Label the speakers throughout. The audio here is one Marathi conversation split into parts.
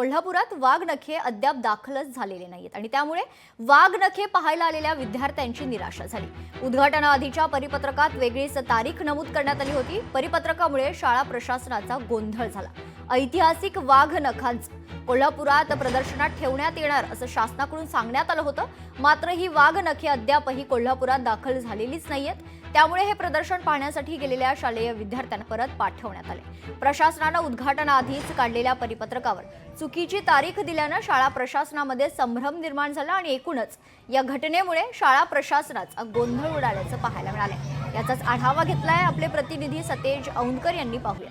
Speaker 1: कोल्हापुरात वाघनखे अद्याप दाखलच झालेले नाहीत आणि त्यामुळे वाघनखे पाहायला आलेल्या विद्यार्थ्यांची निराशा झाली। उद्घाटनाआधीच्या परिपत्रकात वेगळीच तारीख नमूद करण्यात आली होती। परिपत्रकामुळे शाळा प्रशासनाचा गोंधळ झाला। ऐतिहासिक वाघनखांचं कोल्हापुरात प्रदर्शनात ठेवण्यात येणार असं शासनाकडून सांगण्यात आलं होतं, मात्र ही वाघनखे अद्यापही कोल्हापुरात दाखल झालेलीच नाहीयेत। त्यामुळे हे प्रदर्शन पाहण्यासाठी गेलेल्या शालेय विद्यार्थ्यांना परत पाठवण्यात आले। प्रशासनानं उद्घाटनाआधीच काढलेल्या परिपत्रकावर चुकीची तारीख दिल्यानं शाळा प्रशासनामध्ये संभ्रम निर्माण झाला आणि एकूणच या घटनेमुळे शाळा प्रशासनाचा गोंधळ उडाल्याचं पाहायला मिळालं। याचाच आढावा घेतलाय आपले प्रतिनिधी सतेज औंधकर यांनी। पाहूया।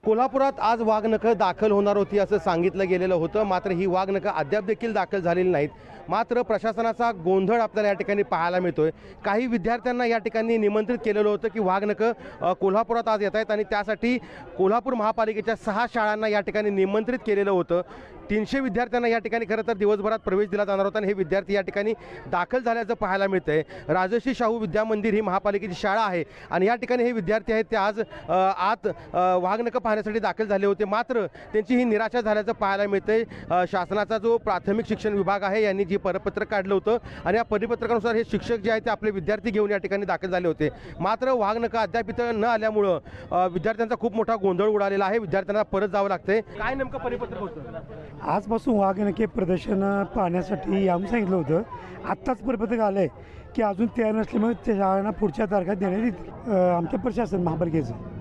Speaker 2: कोल्हापुरात आज वाघनखं दाखल होणार होती असं सांगितलं गेलेलं होतं, मात्र ही वाघनखं अद्याप देखील दाखल झालेली नाहीत। मात्र प्रशासनाचा गोंधळ आपल्याला या ठिकाणी पाहायला मिळतोय। काही विद्यार्थ्यांना या ठिकाणी निमंत्रित केलेलं होतं की वाघनखं कोल्हापुरात आज येत आहेत आणि त्यासाठी कोल्हापूर महापालिकेच्या 6 शाळांना या ठिकाणी निमंत्रित केलेलं होतं। 300 विद्यार्थ्यांना या ठिकाणी खरं तर दिवसभरात प्रवेश दिला जाणार होता आणि हे विद्यार्थी या ठिकाणी दाखल झाल्याचं पाहायला मिळतंय। राजर्षी शाहू विद्या मंदिर ही महापालिकेची शाळा आहे आणि या ठिकाणी हे विद्यार्थी आहेत ते आज आत वाघनखं पाहण्यासाठी दाखल झाले होते, मात्र त्यांची ही निराशा झाल्याचं पाहायला मिळतंय। शासनाचा जो प्राथमिक शिक्षण विभाग आहे यांनी जे परिपत्रक काढलं होतं आणि या परिपत्रकानुसार हे शिक्षक जे आहेत ते आपले विद्यार्थी घेऊन या ठिकाणी दाखल झाले होते, मात्र वाघनखं अद्याप इथं न आल्यामुळं विद्यार्थ्यांचा खूप मोठा गोंधळ उडालेला आहे। विद्यार्थ्यांना परत जावं लागतंय। काय नेमकं परिपत्रक होतं?
Speaker 3: आजपासून वाघनखे प्रदर्शन पाहण्यासाठी आम्ही सांगितलं होतं। आत्ताच परिपत्रक आलं आहे की अजून तयार नसल्यामुळे त्या शाळांना पुढच्या तारखा देण्यात येतील। आमच्या प्रशासन महापालिकेचं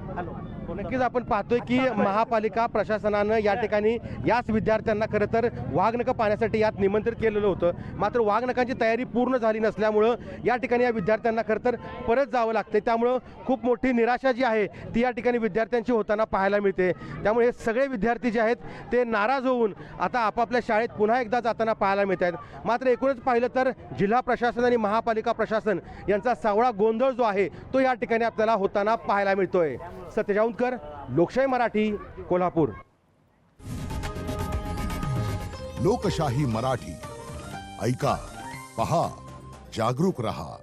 Speaker 2: नक्कीच आपण पाहतोय की महापालिका प्रशासनानं या ठिकाणी याच विद्यार्थ्यांना खरं तर वाघनखं पाहण्यासाठी यात निमंत्रित केलेलं होतं, मात्र वाघनखांची तयारी पूर्ण झाली नसल्यामुळं या ठिकाणी या विद्यार्थ्यांना खरं तर परत जावं लागते। त्यामुळं खूप मोठी निराशा जी आहे ती या ठिकाणी विद्यार्थ्यांची होताना पाहायला मिळते। त्यामुळे हे सगळे विद्यार्थी जे आहेत ते नाराज होऊन आता आपापल्या शाळेत पुन्हा एकदा जाताना पाहायला मिळत आहेत। मात्र एकूणच पाहिलं तर जिल्हा प्रशासन आणि महापालिका प्रशासन यांचा सावळा गोंधळ जो आहे तो या ठिकाणी आपल्याला होताना पाहायला मिळतोय। सतेज औंधकर, लोकशाही मराठी, कोल्हापूर।
Speaker 4: लोकशाही मराठी ऐका, पहा, जागरूक रहा।